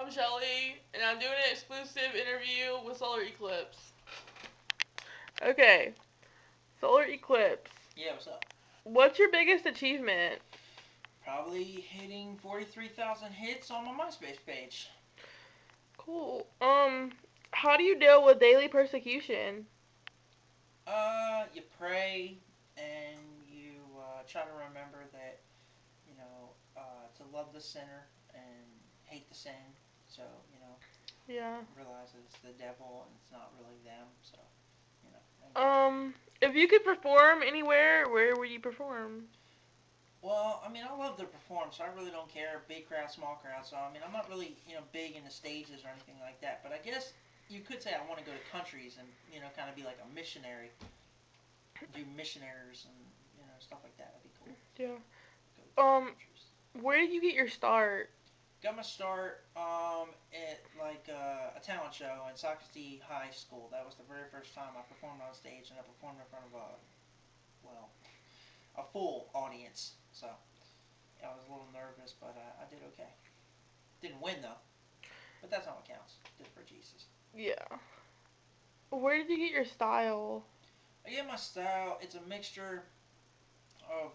I'm Shelly, and I'm doing an exclusive interview with Solar Eclipse. Okay, Solar Eclipse. Yeah, what's up? What's your biggest achievement? Probably hitting 43,000 hits on my MySpace page. Cool. How do you deal with daily persecution? You pray and you try to remember that, to love the sinner and hate the sin. So, Yeah. realize that it's the devil and it's not really them. So, you know. If you could perform anywhere, where would you perform? Well, I love to perform, so I really don't care. Big crowd, small crowd. So, I'm not really, big into stages or anything like that. But I guess you could say I want to go to countries and, kind of be like a missionary, do missionaries and, stuff like that. That'd be cool. Yeah. Go to different Um, countries. where did you get your start? Got my start at like a talent show in Socrates High School. That was the very first time I performed on stage, and I performed in front of a full audience. So I was a little nervous, but I did okay. Didn't win though, but that's not what counts. Did it for Jesus. Yeah. Where did you get your style? I get my style. It's a mixture of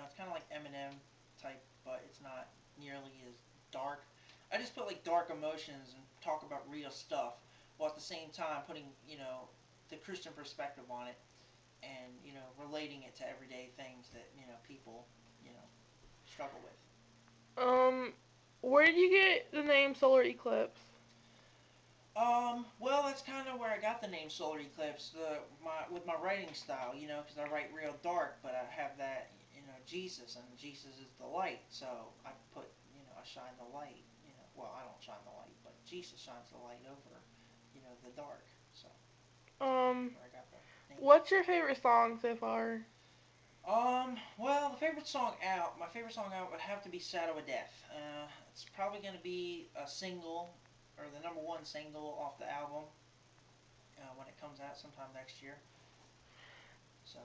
it's kind of like Eminem type, but it's not nearly as dark. I just put like dark emotions and talk about real stuff, while at the same time putting the Christian perspective on it, and relating it to everyday things that people struggle with. Um, where did you get the name Solar Eclipse? Well, that's kind of where I got the name Solar Eclipse. With my writing style, because I write real dark, but I have that, Jesus, and Jesus is the light. So I put, I shine the light. Well, I don't shine the light, but Jesus shines the light over, the dark. So Um, where I got the name from. what's your favorite song so far? Well, my favorite song out would have to be Shadow of Death. It's probably going to be a single, or the number one single off the album when it comes out sometime next year. So,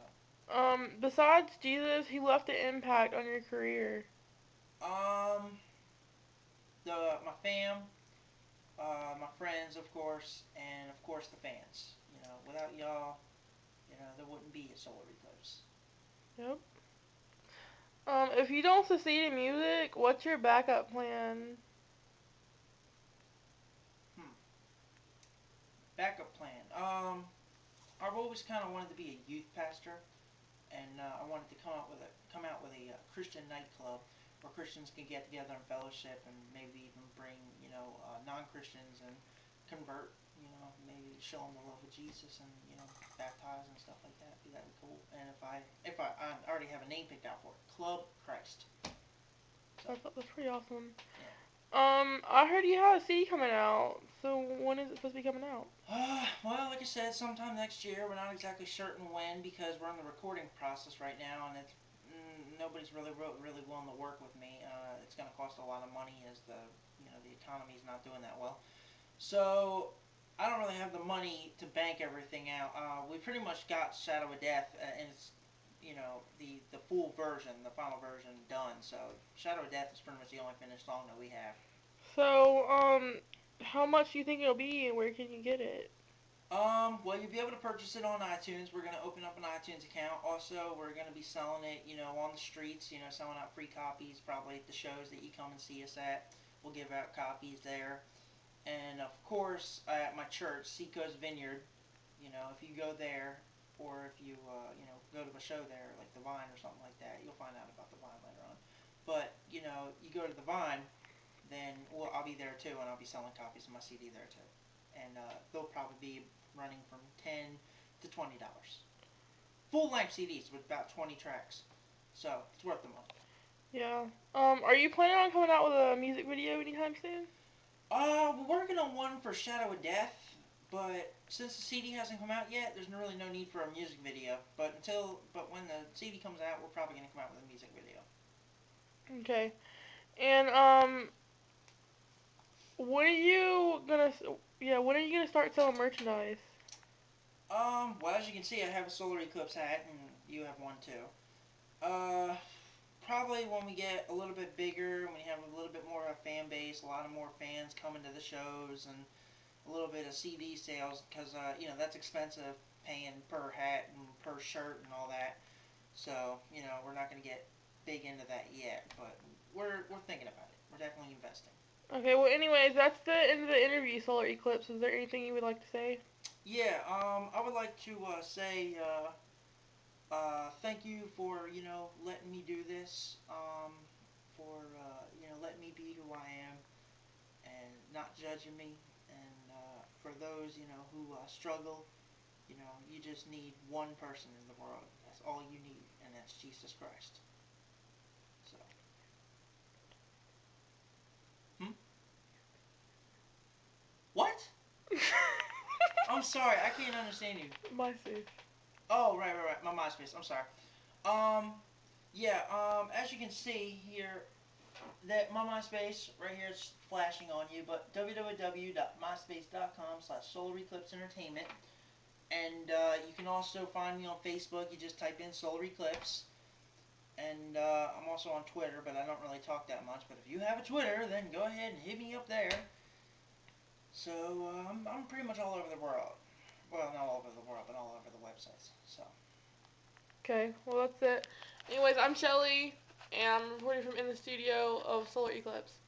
Besides Jesus, who left an impact on your career? um, my fam, my friends, of course, and of course the fans. Without y'all, there wouldn't be a Solar Eclipse. Yep. If you don't succeed in music, what's your backup plan? Hmm. Backup plan. I've always kind of wanted to be a youth pastor, and I wanted to come out with a Christian nightclub where Christians can get together and fellowship, and maybe even bring non-Christians and convert. Maybe show them the love of Jesus and baptize and stuff like that. That'd be cool. And if I already have a name picked out for it, Club Christ. So That's pretty awesome. yeah. I heard you have a CD coming out. So when is it supposed to be coming out? Well, like I said, sometime next year. We're not exactly certain when because we're in the recording process right now, and nobody's really willing to work with me. It's going to cost a lot of money as the economy is not doing that well. So I don't really have the money to bank everything out. We pretty much got Shadow of Death, and it's the full version, the final version done. So Shadow of Death is pretty much the only finished song that we have. So, how much do you think it'll be and where can you get it? Well, you'll be able to purchase it on iTunes. We're going to open up an iTunes account. Also, we're going to be selling it, on the streets, selling out free copies, probably at the shows that you come and see us at. We'll give out copies there. And, of course, at my church, Seacoast Vineyard, if you go there, or if you, go to a show there, like the Vine or something like that, you'll find out about the Vine later on. But, you go to the Vine, then I'll be there too, and I'll be selling copies of my CD there too. And they'll probably be running from $10 to $20. Full length CDs with about 20 tracks, so it's worth the money. Yeah. Are you planning on coming out with a music video anytime soon? We're working on one for Shadow of Death, but since the CD hasn't come out yet, there's really no need for a music video. But when the CD comes out, we're probably gonna come out with a music video. Okay. And when are you gonna? Yeah, when are you gonna start selling merchandise? Well, as you can see, I have a Solar Eclipse hat, and you have one too. Uh, Probably when we get a little bit bigger, when we have a little bit more of a fan base, a lot of more fans coming to the shows, and a little bit of CD sales, because that's expensive, paying per hat and per shirt and all that. So we're not going to get big into that yet, but we're thinking about it. We're definitely investing. Okay, well, anyways, that's the end of the interview, Solar Eclipse. Is there anything you would like to say? Yeah, I would like to say thank you for letting me do this, for letting me be who I am and not judging me. And for those who struggle, you just need one person in the world. That's all you need, and that's Jesus Christ. So, hmm? What? I'm sorry, I can't understand you. MySpace. Oh, right. My MySpace. I'm sorry. Um, yeah. As you can see here, that my MySpace right here is flashing on you, but www.myspace.com/Solar Eclipse Entertainment, and you can also find me on Facebook. You just type in Solar Eclipse, and I'm also on Twitter, but I don't really talk that much. But if you have a Twitter, then go ahead and hit me up there. So I'm pretty much all over the world. Well, not all over the world, but all over the websites. So. Okay, well, that's it. Anyways, I'm Shelly, and I'm reporting from in the studio of Solar Eclipse.